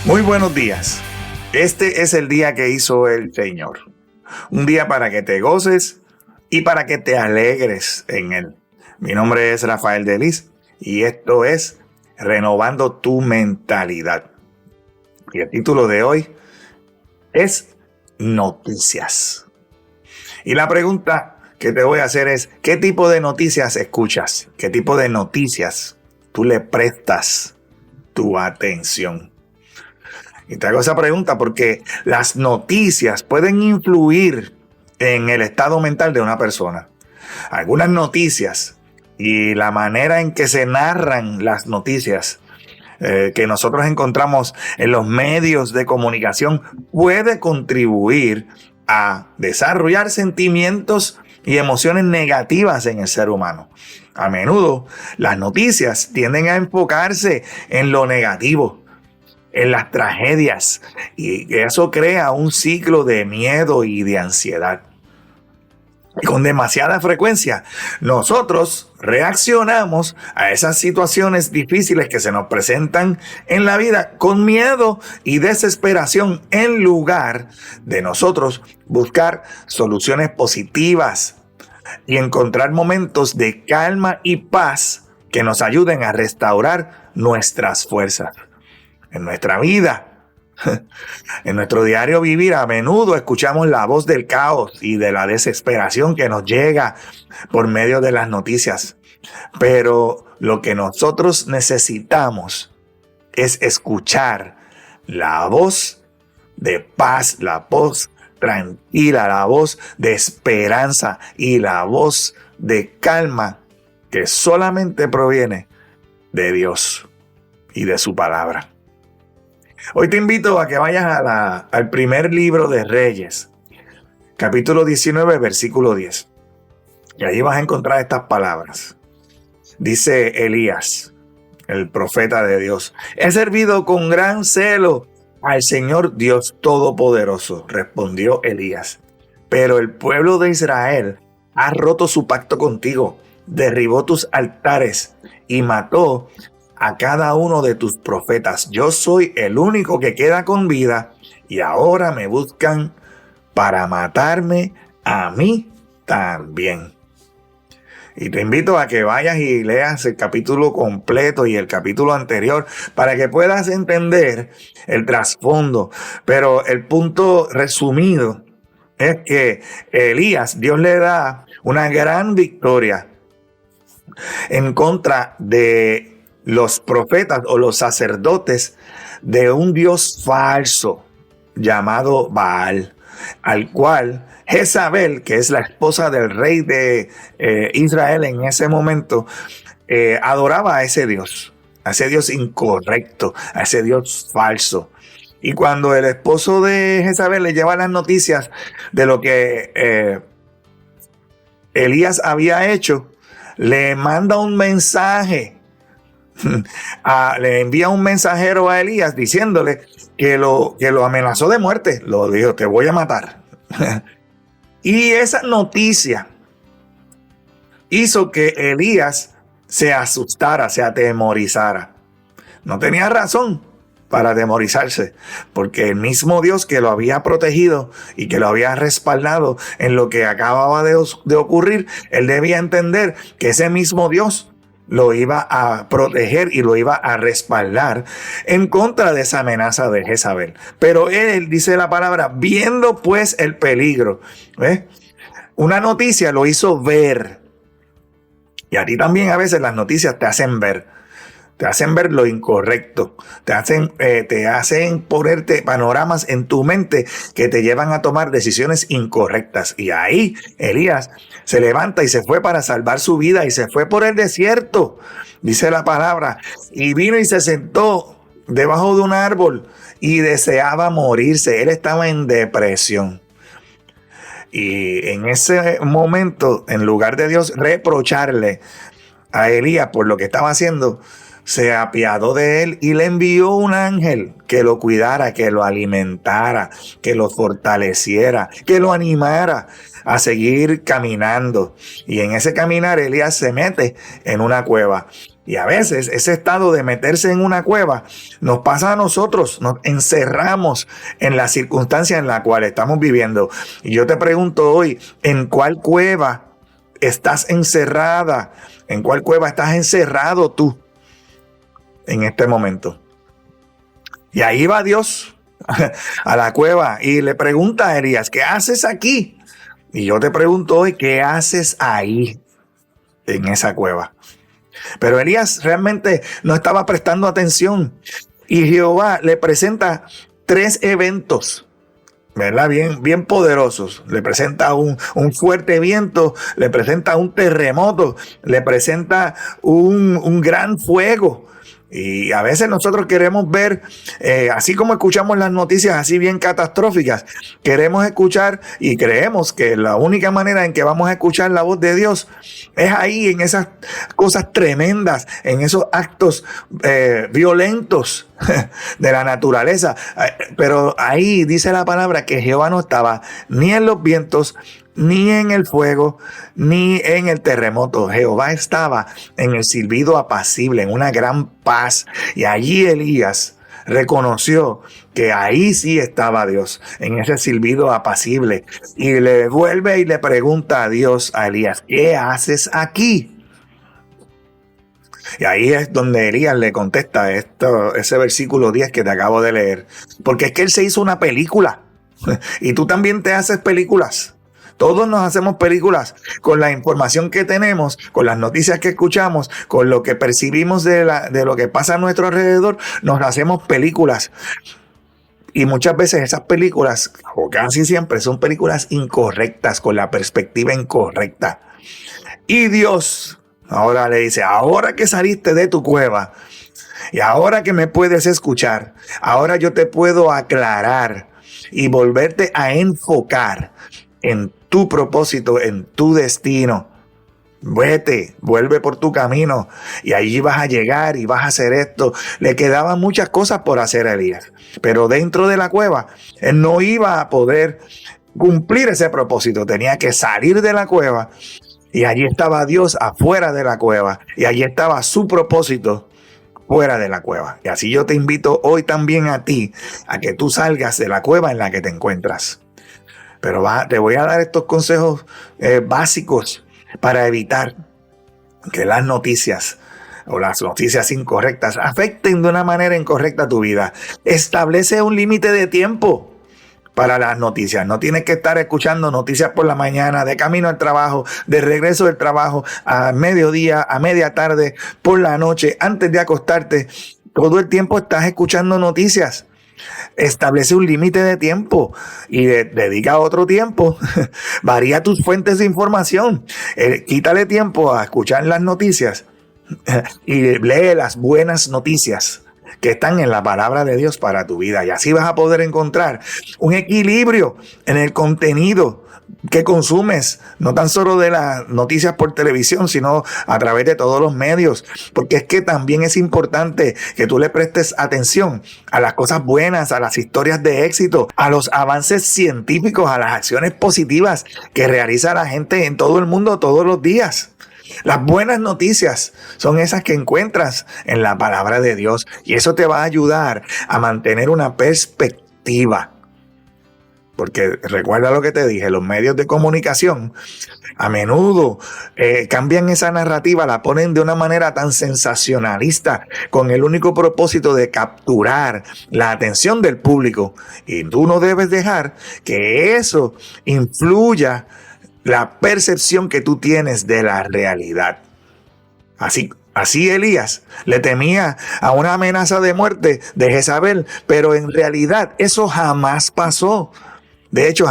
Muy buenos días. Este es el día que hizo el Señor. Un día para que te goces y para que te alegres en él. Mi nombre es Rafael Delis y esto es Renovando tu Mentalidad. Y el título de hoy es Noticias. Y la pregunta que te voy a hacer es, ¿qué tipo de noticias escuchas? ¿Qué tipo de noticias tú le prestas tu atención? Y te hago esa pregunta porque las noticias pueden influir en el estado mental de una persona. Algunas noticias y la manera en que se narran las noticias que nosotros encontramos en los medios de comunicación puede contribuir a desarrollar sentimientos y emociones negativas en el ser humano. A menudo las noticias tienden a enfocarse en lo negativo, en las tragedias, y eso crea un ciclo de miedo y de ansiedad. Y con demasiada frecuencia, nosotros reaccionamos a esas situaciones difíciles que se nos presentan en la vida con miedo y desesperación, en lugar de nosotros buscar soluciones positivas y encontrar momentos de calma y paz que nos ayuden a restaurar nuestras fuerzas. En nuestra vida, en nuestro diario vivir, a menudo escuchamos la voz del caos y de la desesperación que nos llega por medio de las noticias. Pero lo que nosotros necesitamos es escuchar la voz de paz, la voz tranquila, la voz de esperanza y la voz de calma que solamente proviene de Dios y de su palabra. Hoy te invito a que vayas al primer libro de Reyes, capítulo 19, versículo 10. Y ahí vas a encontrar estas palabras. Dice Elías, el profeta de Dios: he servido con gran celo al Señor Dios Todopoderoso, respondió Elías. Pero el pueblo de Israel ha roto su pacto contigo, derribó tus altares y mató a cada uno de tus profetas. Yo soy el único que queda con vida y ahora me buscan para matarme a mí también. Y te invito a que vayas y leas el capítulo completo y el capítulo anterior para que puedas entender el trasfondo. Pero el punto resumido es que Elías, Dios le da una gran victoria en contra de los profetas o los sacerdotes de un dios falso llamado Baal, al cual Jezabel, que es la esposa del rey de Israel en ese momento, adoraba a ese dios incorrecto, a ese dios falso. Y cuando el esposo de Jezabel le lleva las noticias de lo que Elías había hecho, le manda un mensaje. Le envía un mensajero a Elías diciéndole que lo amenazó de muerte. Lo dijo: te voy a matar. Y esa noticia hizo que Elías se asustara, se atemorizara. No tenía razón para atemorizarse, porque el mismo Dios que lo había protegido y que lo había respaldado en lo que acababa de ocurrir, él debía entender que ese mismo Dios lo iba a proteger y lo iba a respaldar en contra de esa amenaza de Jezabel. Pero él, dice la palabra, viendo pues el peligro, una noticia lo hizo ver. Y a ti también a veces las noticias te hacen ver lo incorrecto, te hacen ponerte panoramas en tu mente que te llevan a tomar decisiones incorrectas. Y ahí Elías se levanta y se fue para salvar su vida y se fue por el desierto, dice la palabra, y vino y se sentó debajo de un árbol y deseaba morirse. Él estaba en depresión. Y en ese momento, en lugar de Dios reprocharle a Elías por lo que estaba haciendo, se apiadó de él y le envió un ángel que lo cuidara, que lo alimentara, que lo fortaleciera, que lo animara a seguir caminando. Y en ese caminar Elías se mete en una cueva Y a veces ese estado de meterse en una cueva nos pasa a nosotros, nos encerramos en la circunstancia en la cual estamos viviendo. Y yo te pregunto hoy, ¿en cuál cueva estás encerrada? ¿En cuál cueva estás encerrado tú en este momento? Y ahí va Dios a la cueva y le pregunta a Elías, ¿qué haces aquí? Y yo te pregunto hoy, ¿qué haces ahí en esa cueva? Pero Elías realmente no estaba prestando atención. Y Jehová le presenta 3 eventos, ¿verdad? Bien poderosos. Le presenta un fuerte viento, le presenta un terremoto, le presenta un gran fuego. Y a veces nosotros queremos ver, así como escuchamos las noticias así bien catastróficas, queremos escuchar y creemos que la única manera en que vamos a escuchar la voz de Dios es ahí, en esas cosas tremendas, en esos actos violentos de la naturaleza. Pero ahí dice la palabra que Jehová no estaba ni en los vientos, ni en el fuego, ni en el terremoto. Jehová estaba en el silbido apacible, en una gran paz. Y allí Elías reconoció que ahí sí estaba Dios, en ese silbido apacible. Y le vuelve y le pregunta a Dios, a Elías, ¿qué haces aquí? Y ahí es donde Elías le contesta ese versículo 10 que te acabo de leer. Porque es que él se hizo una película. Y tú también te haces películas. Todos nos hacemos películas con la información que tenemos, con las noticias que escuchamos, con lo que percibimos de lo que pasa a nuestro alrededor. Nos hacemos películas. Y muchas veces esas películas, o casi siempre, son películas incorrectas, con la perspectiva incorrecta. Y Dios ahora le dice, ahora que saliste de tu cueva y ahora que me puedes escuchar, ahora yo te puedo aclarar y volverte a enfocar en tu propósito, en tu destino. Vete, vuelve por tu camino y allí vas a llegar y vas a hacer esto. Le quedaban muchas cosas por hacer a Elías, pero dentro de la cueva él no iba a poder cumplir ese propósito. Tenía que salir de la cueva y allí estaba Dios afuera de la cueva y allí estaba su propósito fuera de la cueva. Y así yo te invito hoy también a ti a que tú salgas de la cueva en la que te encuentras. Pero te voy a dar estos consejos básicos para evitar que las noticias o las noticias incorrectas afecten de una manera incorrecta tu vida. Establece un límite de tiempo para las noticias. No tienes que estar escuchando noticias por la mañana, de camino al trabajo, de regreso del trabajo, a mediodía, a media tarde, por la noche, antes de acostarte. Todo el tiempo estás escuchando noticias. Establece un límite de tiempo y dedica otro tiempo. Varía tus fuentes de información. Quítale tiempo a escuchar las noticias y lee las buenas noticias que están en la palabra de Dios para tu vida. Y así vas a poder encontrar un equilibrio en el contenido que consumes, no tan solo de las noticias por televisión, sino a través de todos los medios, porque es que también es importante que tú le prestes atención a las cosas buenas, a las historias de éxito, a los avances científicos, a las acciones positivas que realiza la gente en todo el mundo todos los días. Las buenas noticias son esas que encuentras en la palabra de Dios y eso te va a ayudar a mantener una perspectiva. Porque recuerda lo que te dije, los medios de comunicación a menudo cambian esa narrativa, la ponen de una manera tan sensacionalista, con el único propósito de capturar la atención del público. Y tú no debes dejar que eso influya la percepción que tú tienes de la realidad. Así Elías le temía a una amenaza de muerte de Jezabel, pero en realidad eso jamás pasó. De hecho,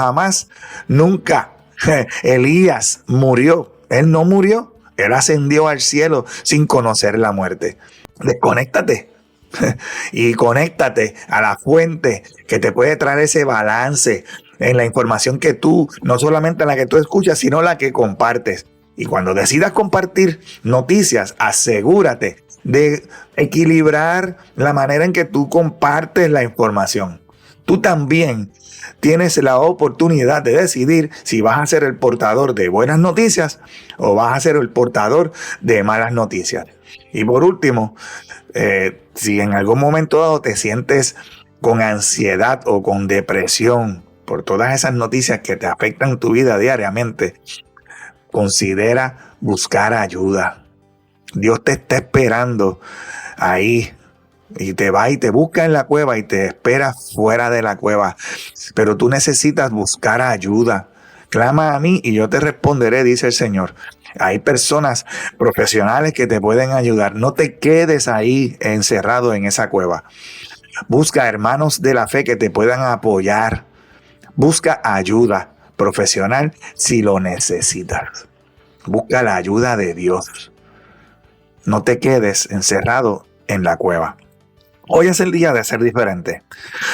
nunca Elías murió. Él no murió. Él ascendió al cielo sin conocer la muerte. Desconéctate y conéctate a la fuente que te puede traer ese balance en la información que tú, no solamente la que tú escuchas, sino la que compartes. Y cuando decidas compartir noticias, asegúrate de equilibrar la manera en que tú compartes la información. Tú también tienes la oportunidad de decidir si vas a ser el portador de buenas noticias o vas a ser el portador de malas noticias. Y por último, si en algún momento dado te sientes con ansiedad o con depresión por todas esas noticias que te afectan tu vida diariamente, considera buscar ayuda. Dios te está esperando ahí y te va y te busca en la cueva y te espera fuera de la cueva. Pero tú necesitas buscar ayuda. Clama a mí y yo te responderé, dice el Señor. Hay personas profesionales que te pueden ayudar. No te quedes ahí encerrado en esa cueva. Busca hermanos de la fe que te puedan apoyar. Busca ayuda profesional si lo necesitas. Busca la ayuda de Dios. No te quedes encerrado en la cueva. Hoy es el día de ser diferente.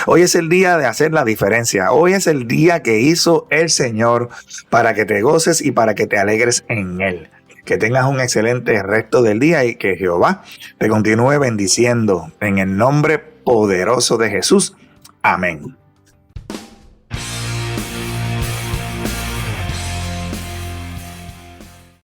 Hoy es el día de hacer la diferencia. Hoy es el día que hizo el Señor para que te goces y para que te alegres en Él. Que tengas un excelente resto del día y que Jehová te continúe bendiciendo en el nombre poderoso de Jesús. Amén.